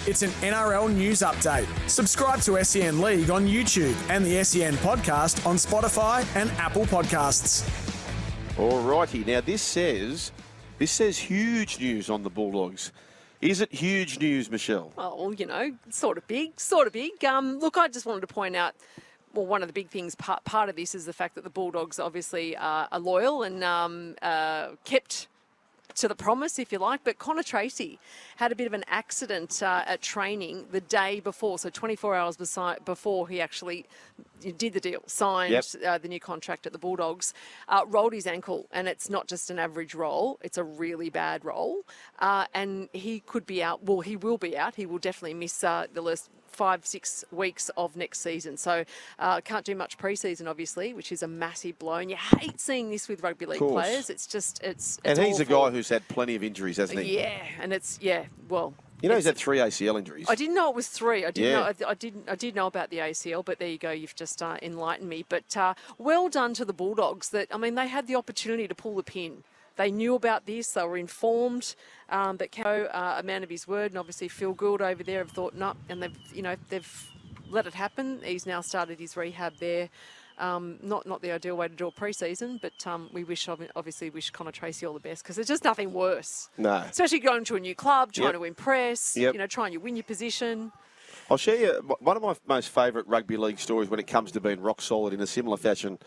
It's an NRL news update. Subscribe to SEN League on YouTube and the SEN podcast on Spotify and Apple Podcasts. All righty. Now, this says huge news on the Bulldogs. Is it huge news, Michelle? Oh, you know, sort of big. Look, I just wanted to point out, well, one of the big things, part of this is the fact that the Bulldogs obviously are loyal and kept to the promise, if you like. But Connor Tracey had a bit of an accident at training the day before, so 24 hours before he actually did the deal, signed the new contract at the Bulldogs, rolled his ankle, and it's not just an average roll, it's a really bad roll, and he could be out. Well, he will be out. He will definitely miss the last 5-6 weeks of next season. So can't do much pre-season, obviously, which is a massive blow. And you hate seeing this with rugby league players. It's just, it's and he's awful. a guy who's had plenty of injuries, hasn't he? Yeah, and well. You know, he's had 3 ACL injuries. I didn't know it was 3. I did know about the ACL, but there you go. You've just enlightened me. But well done to the Bulldogs. That, I mean, they had the opportunity to pull the pin. They knew about this. They were informed. But Kao, a man of his word, and obviously Phil Gould over there have thought, no, and they've let it happen. He's now started his rehab there. Not the ideal way to do a pre-season, but we obviously wish Connor Tracey all the best, because there's just nothing worse. No. Especially going to a new club, trying to impress, trying to win your position. I'll share you one of my most favourite rugby league stories when it comes to being rock solid in a similar fashion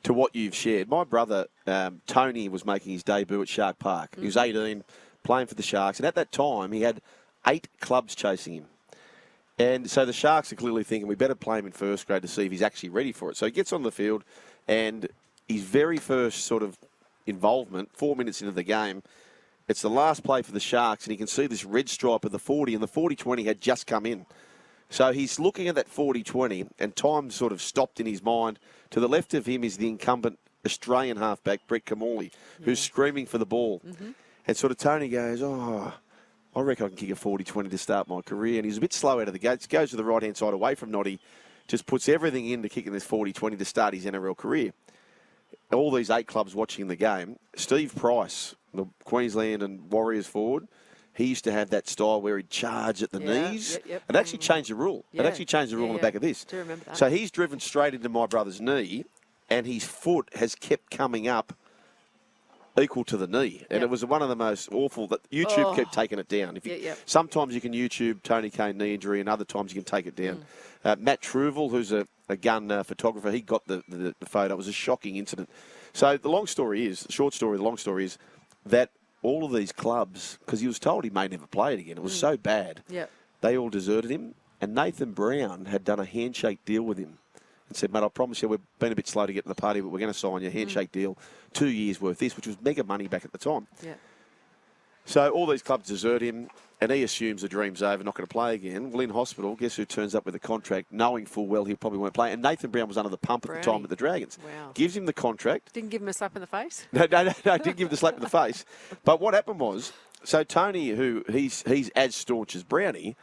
to what you've shared. My brother, Tony, was making his debut at Shark Park. He was 18, playing for the Sharks, and at that time he had 8 clubs chasing him. And so the Sharks are clearly thinking we better play him in first grade to see if he's actually ready for it. So he gets on the field, and his very first sort of involvement, 4 minutes into the game, it's the last play for the Sharks, and he can see this red stripe of the 40, and the 40-20 had just come in. So he's looking at that 40-20, and time sort of stopped in his mind. To the left of him is the incumbent Australian halfback, Brett Kamali, who's screaming for the ball. And sort of Tony goes, I reckon I can kick a 40-20 to start my career. And he's a bit slow out of the gates, goes to the right-hand side away from Noddy, just puts everything into kicking this 40-20 to start his NRL career. All these 8 clubs watching the game. Steve Price, the Queensland and Warriors forward, he used to have that style where he'd charge at the knees. It actually changed the rule. It actually changed the rule on the back of this. Do remember that. So he's driven straight into my brother's knee, and his foot has kept coming up equal to the knee. And it was one of the most awful that YouTube kept taking it down. Sometimes you can YouTube Tony Kane knee injury, and other times you can take it down. Matt Truval, who's a gun photographer, he got the photo. It was a shocking incident. So the long story is that all of these clubs, because he was told he may never play it again, it was so bad, they all deserted him. And Nathan Brown had done a handshake deal with him and said, mate, I promise you, we've been a bit slow to get to the party, but we're going to sign you a handshake deal, 2 years worth this, which was mega money back at the time. So all these clubs desert him, and he assumes the dream's over, not going to play again. Well, in hospital, guess who turns up with a contract, knowing full well he probably won't play? And Nathan Brown was under the pump at the time with the Dragons. Gives him the contract. Didn't give him a slap in the face? No, didn't give him the slap in the face. But what happened was, so Tony, who he's as staunch as Brownie,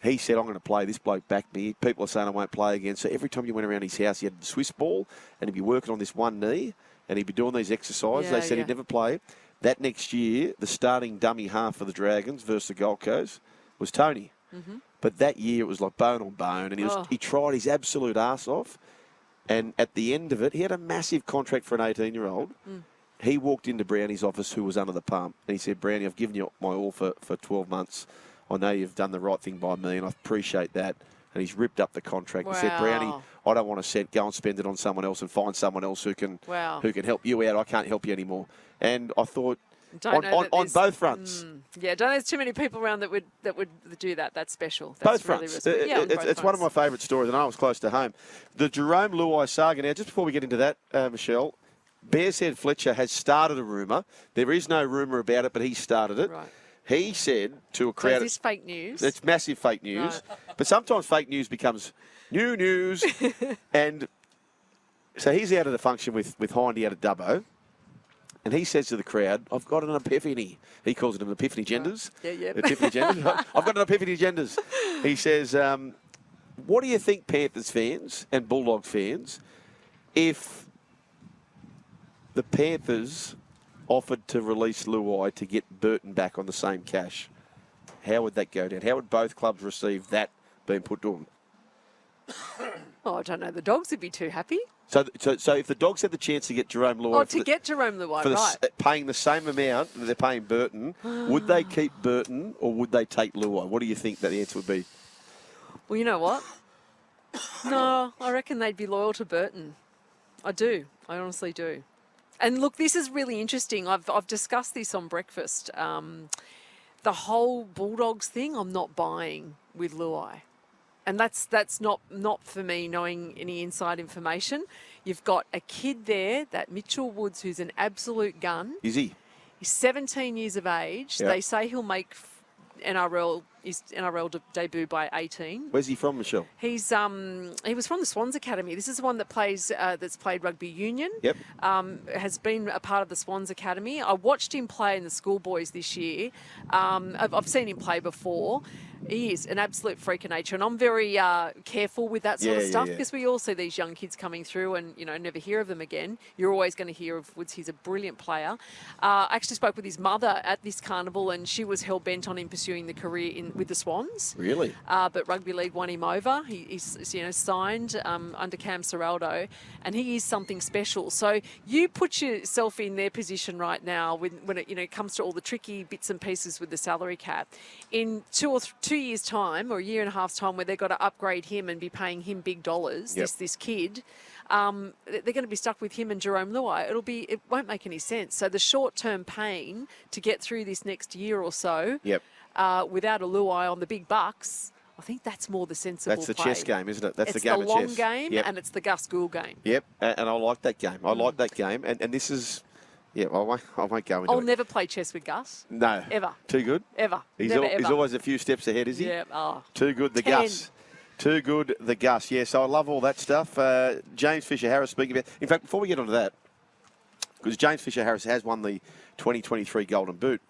he said, I'm going to play this bloke back me. People are saying I won't play again. So every time you went around his house, he had the Swiss ball, and he'd be working on this one knee, and he'd be doing these exercises. They said he'd never play. That next year, the starting dummy half for the Dragons versus the Gold Coast was Tony. But that year, it was like bone on bone, and he tried his absolute arse off. And at the end of it, he had a massive contract for an 18-year-old. He walked into Brownie's office, who was under the pump, and he said, Brownie, I've given you my all for 12 months. I know you've done the right thing by me, and I appreciate that. And he's ripped up the contract and said, Brownie, I don't want to go and spend it on someone else and find someone else who can help you out. I can't help you anymore. And I thought, on both fronts. Don't know there's too many people around that would do that. That's special. Both That's fronts. It's one of my favourite stories, and I know it's close to home. The Jarome Luai saga. Now, just before we get into that, Michelle, Bearshead Fletcher has started a rumour. There is no rumour about it, but he started it. Right. He said to a crowd... So is this fake news? It's massive fake news. Right. But sometimes fake news becomes new news. And so he's out at a function with Hindy out at Dubbo. And he says to the crowd, I've got an epiphany. He calls it an epiphany genders. Epiphany genders. I've got an epiphany genders. He says, what do you think, Panthers fans and Bulldogs fans, if the Panthers offered to release Luai to get Burton back on the same cash? how would that go down? How would both clubs receive that being put to them? Oh, I don't know. The Dogs would be too happy. So if the Dogs had the chance to get Jarome Luai... Oh, to get Jarome Luai, right. Paying the same amount that they're paying Burton, would they keep Burton or would they take Luai? What do you think that the answer would be? Well, you know what? No, I reckon they'd be loyal to Burton. I do. I honestly do. And look, this is really interesting. I've discussed this on breakfast. The whole Bulldogs thing, I'm not buying with Luai. And that's not for me knowing any inside information. You've got a kid there, that Mitchell Woods, who's an absolute gun. Is he? He's 17 years of age. Yep. They say he'll make his NRL debut by 18. Where's he from, Michelle? He was from the Swans Academy. This is the one that that's played rugby union. Yep. Has been a part of the Swans Academy. I watched him play in the schoolboys this year. I've seen him play before. He is an absolute freak of nature, and I'm very careful with that sort of stuff because we all see these young kids coming through and, never hear of them again. You're always going to hear of Woods. He's a brilliant player. I actually spoke with his mother at this carnival, and she was hell-bent on him pursuing the career with the Swans. Really? But rugby league won him over. He's signed under Cam Serraldo, and he is something special. So you put yourself in their position right now when it comes to all the tricky bits and pieces with the salary cap. In 2 years' time or a year and a half's time, where they've got to upgrade him and be paying him big dollars, this kid, they're going to be stuck with him and Jarome Luai. It won't make any sense. So the short-term pain to get through this next year or so, without a Luai on the big bucks, I think that's more the sensible That's the play. chess game, isn't it? That's it's the game the of long chess. game, and it's the Gus Gould game. Yep, and I like that game. I like that game, and this is... Yeah, I won't go into it. I'll never play chess with Gus. No. Ever. Too good? Ever. He's Never, ever. always a few steps ahead, is he? Yeah. Oh. Too good, the 10. Gus. Too good, the Gus. Yeah, so I love all that stuff. James Fisher-Harris speaking about... In fact, before we get onto that, because James Fisher-Harris has won the 2023 Golden Boot,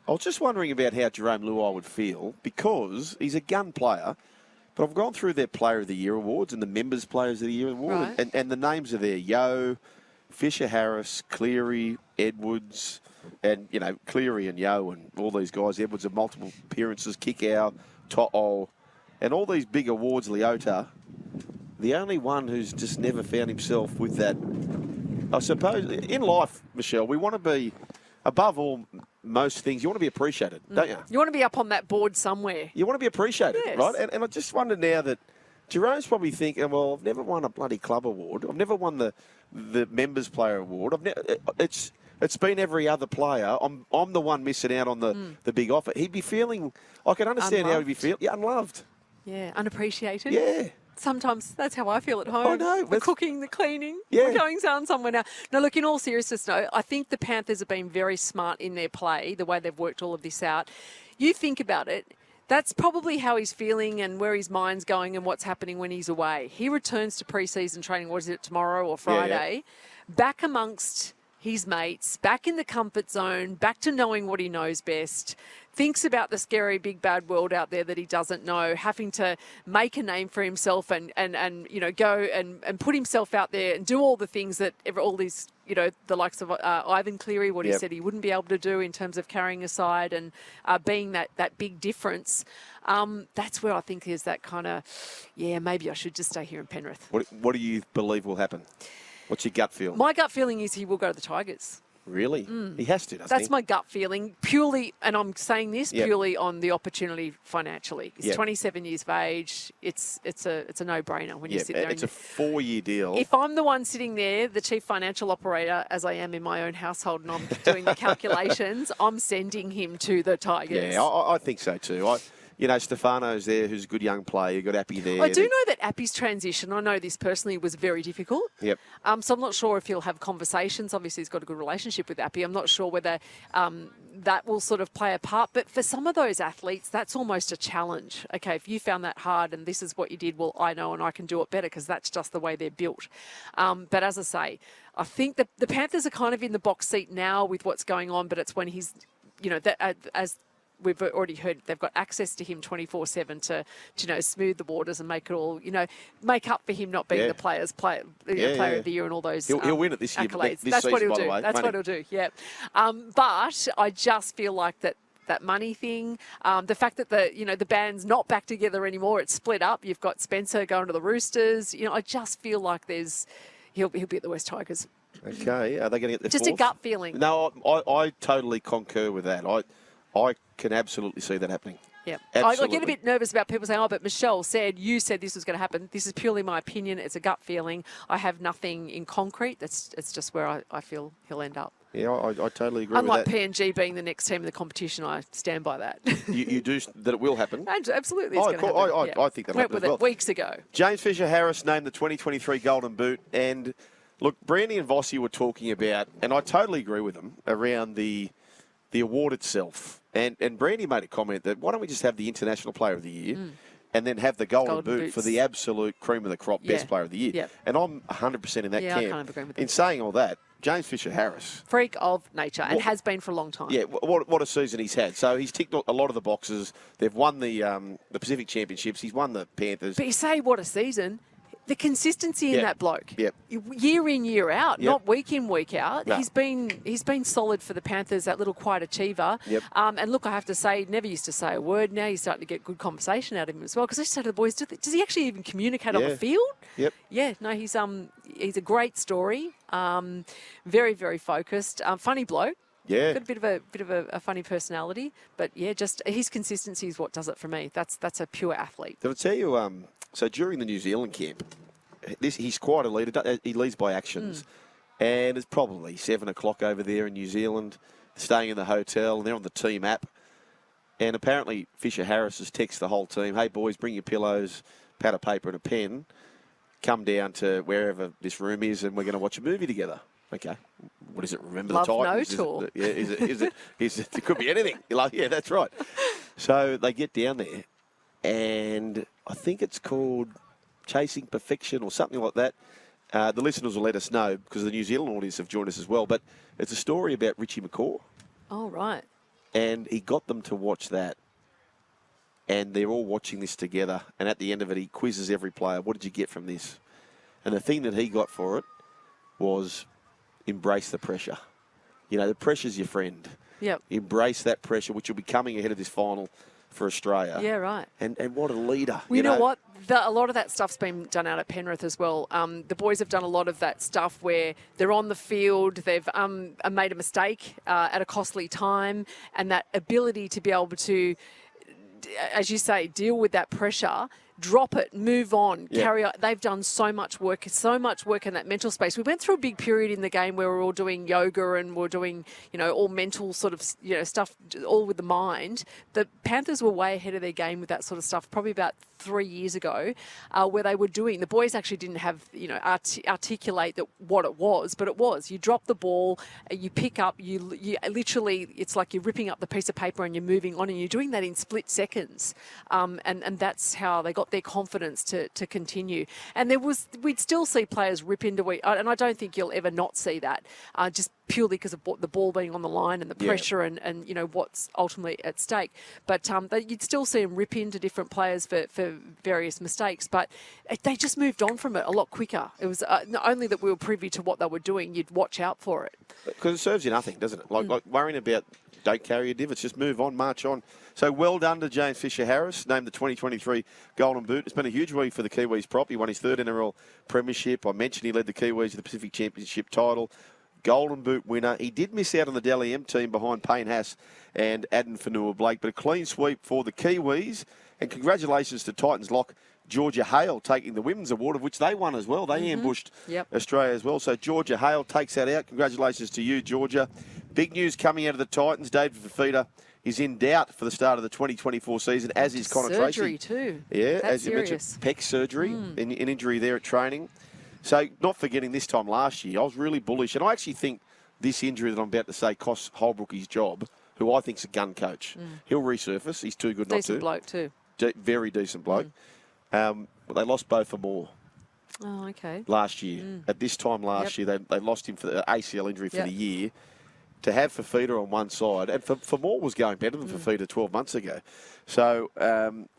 I was just wondering about how Jarome Luai would feel, because he's a gun player, but I've gone through their Player of the Year awards and the Members Players of the Year award, Right. and the names are there. Yo, Fisher-Harris, Cleary, Edwards, and, Cleary and Yo and all these guys. Edwards have multiple appearances, Kikau, To'o, and all these big awards, Leota. The only one who's just never found himself with that, I suppose, in life, Michelle, we want to be, above all, most things, you want to be appreciated, don't you? You want to be up on that board somewhere. You want to be appreciated, Yes. right? And I just wonder now that Jerome's probably thinking, well, I've never won a bloody club award. I've never won the Members Player Award. It's been every other player. I'm the one missing out on the big offer. He'd be feeling, I can understand how he'd be feeling. Yeah, unloved. Yeah, unappreciated. Yeah. Sometimes that's how I feel at home. I know. The cooking, the cleaning. Yeah. We're going down somewhere now. No, look, in all seriousness, no, I think the Panthers have been very smart in their play, the way they've worked all of this out. You think about it. That's probably how he's feeling and where his mind's going and what's happening when he's away. He returns to pre-season training, what is it, tomorrow or Friday, back amongst his mates, back in the comfort zone, back to knowing what he knows best, thinks about the scary big bad world out there that he doesn't know, having to make a name for himself and go and put himself out there and do all the things that all these, the likes of Ivan Cleary, what he said he wouldn't be able to do in terms of carrying a side and being that big difference. That's where I think is that kind of, maybe I should just stay here in Penrith. What do you believe will happen? What's your gut feel? My gut feeling is he will go to the Tigers. Really? He has to, doesn't he? That's my gut feeling, purely, and I'm saying this purely on the opportunity financially. He's 27 years of age. It's a no-brainer when you sit there. It's a 4-year deal. If I'm the one sitting there, the chief financial operator, as I am in my own household, and I'm doing the calculations, I'm sending him to the Tigers. Yeah, I think so too. Stefano's there, who's a good young player. You've got Appy there. I do know that Appy's transition, I know this personally, was very difficult. Yep. So I'm not sure if he'll have conversations. Obviously, he's got a good relationship with Appy. I'm not sure whether that will sort of play a part. But for some of those athletes, that's almost a challenge. Okay, if you found that hard and this is what you did, well, I know and I can do it better because that's just the way they're built. But as I say, I think the Panthers are kind of in the box seat now with what's going on, but it's when he's, as we've already heard, they've got access to him 24/7 to smooth the waters and make it all, make up for him not being the player of the year and all those He'll win it this year. accolades. This That's season, what he'll by the do. way, That's won't what he'll do. Yeah. But I just feel like that that money thing. The fact that the band's not back together anymore, it's split up. You've got Spencer going to the Roosters. I just feel like he'll be at the West Tigers. Okay, are they going to get their Just fourth? a gut feeling. No, I totally concur with that. I can absolutely see that happening. Yeah, Absolutely. I get a bit nervous about people saying, but Michelle said, you said this was going to happen. This is purely my opinion. It's a gut feeling. I have nothing in concrete. It's just where I feel he'll end up. Yeah, I totally agree Unlike with that. PNG being the next team in the competition, I stand by that. You do, that it will happen? Absolutely, it's going to happen. I think that'll Went happen with as well. it weeks ago. James Fisher-Harris named the 2023 Golden Boot. And, look, Brandy and Vossi were talking about, and I totally agree with them, around the award itself. And Brandy made a comment that why don't we just have the International Player of the Year and then have the Golden Boot Boots for the absolute cream of the crop, best player of the year. Yeah. And I'm 100% in that camp. I kind of agree with that. In saying all that, James Fisher-Harris. Freak of nature, and has been for a long time. Yeah, what a season he's had. So he's ticked a lot of the boxes. They've won the Pacific Championships. He's won the Panthers. But you say, what a season. The consistency in that bloke, year in, year out, not week in, week out. No. He's been solid for the Panthers, that little quiet achiever. Yep. And look, I have to say, never used to say a word. Now you're starting to get good conversation out of him as well. Because I say to the boys, does he actually even communicate on the field? Yep. Yeah, no, he's a great story. Very, very focused. Funny bloke. Yeah. Got a bit of a funny personality, but yeah, just his consistency is what does it for me. That's a pure athlete. Did I tell you? So during the New Zealand camp, he's quite a leader. He leads by actions, and it's probably 7 o'clock over there in New Zealand, staying in the hotel, and they're on the team app. And apparently Fisher-Harris has texted the whole team, "Hey boys, bring your pillows, pad of paper, and a pen. Come down to wherever this room is, and we're going to watch a movie together." Okay. What is it? Remember Love the Titans? No Tour. Is it? It could be anything. You're like, yeah, that's right. So they get down there, and I think it's called Chasing Perfection or something like that. The listeners will let us know because the New Zealand audience have joined us as well. But it's a story about Richie McCaw. Oh, right. And he got them to watch that. And they're all watching this together. And at the end of it, he quizzes every player. What did you get from this? And the thing that he got for it was embrace the pressure. The pressure's your friend. Yep. Embrace that pressure, which will be coming ahead of this final for Australia. Yeah, right. And what a leader. Well, you know what? A lot of that stuff's been done out at Penrith as well. The boys have done a lot of that stuff where they're on the field, they've made a mistake at a costly time, and that ability to be able to, as you say, deal with that pressure, drop it, move on, carry on. They've done so much work in that mental space. We went through a big period in the game where we're all doing yoga and we're doing, all mental sort of, stuff, all with the mind. The Panthers were way ahead of their game with that sort of stuff, probably about 3 years ago, where they were doing, the boys actually didn't have, articulate what it was, but it was, you drop the ball, you pick up, you literally, it's like you're ripping up the piece of paper and you're moving on, and you're doing that in split seconds. And that's how they got their confidence to continue. And we'd still see players rip into it, and I don't think you'll ever not see that, just purely because of the ball being on the line and the pressure and what's ultimately at stake. But you'd still see them rip into different players for various mistakes, but they just moved on from it a lot quicker. It was not only that we were privy to what they were doing, you'd watch out for it. Because it serves you nothing, doesn't it? Like worrying about don't carry your divots, just move on, march on. So well done to James Fisher-Harris, named the 2023 Golden Boot. It's been a huge week for the Kiwis prop. He won his third NRL premiership. I mentioned he led the Kiwis to the Pacific Championship title. Golden Boot winner. He did miss out on the Dally M team behind Payne Haas and Aden Fanua-Blake, but a clean sweep for the Kiwis. And congratulations to Titans lock Georgia Hale taking the Women's Award, of which they won as well. They ambushed Australia as well. So Georgia Hale takes that out. Congratulations to you, Georgia. Big news coming out of the Titans. David Fifita is in doubt for the start of the 2024 season, as is Connor Tracey. Surgery too. Yeah, that's as you serious. mentioned, pec surgery, an injury there at training. So not forgetting this time last year, I was really bullish. And I actually think this injury that I'm about to say costs Holbrook his job, who I think's a gun coach. He'll resurface. He's too good not to. Decent bloke too. Very decent bloke. But they lost Beau Fermor Oh, okay. last year. At this time last year, they lost him for the ACL injury for the year. To have Fifita on one side, and Fermor was going better than Fifita 12 months ago. So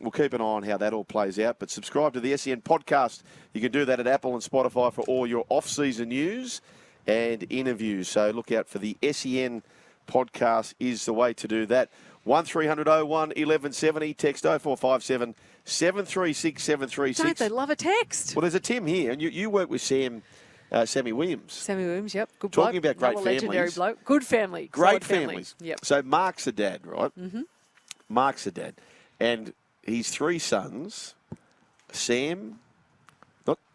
we'll keep an eye on how that all plays out. But subscribe to the SEN podcast. You can do that at Apple and Spotify for all your off-season news and interviews. So look out for the SEN podcast is the way to do that. 1300 01 1170. Text 0457 736 736. Don't they love a text? Well, there's a Tim here, and you work with Sammy Williams. Sammy Williams, yep. Good Talking bloke. about great Another legendary families. bloke. Good family. Great solid family. families. Yep. So Mark's a dad, right? Mm-hmm. Mark's a dad. And his 3 sons, Sam,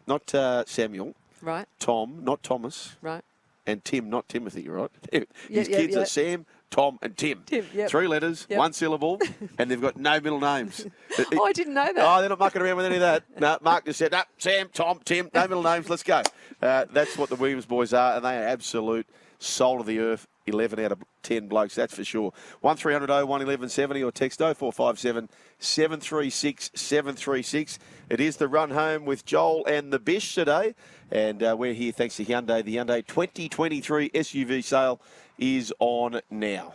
not Samuel, Right. Tom, not Thomas, Right. and Tim, not Timothy, right? His Yeah, kids yeah. are Sam, Tom, and Tim. Tim, yep. 3 letters, Yep. 1 syllable, and they've got no middle names. Oh, I didn't know that. Oh, they're not mucking around with any of that. No, Mark just said, Sam, Tom, Tim, no middle names, let's go. That's what the Williams boys are, and they are absolute soul of the earth. 11 out of 10 blokes, that's for sure. 1300 01 1170 or text 0457 736 736. It is the run home with Joel and the Bish today, and we're here thanks to Hyundai. The Hyundai 2023 SUV sale is on now.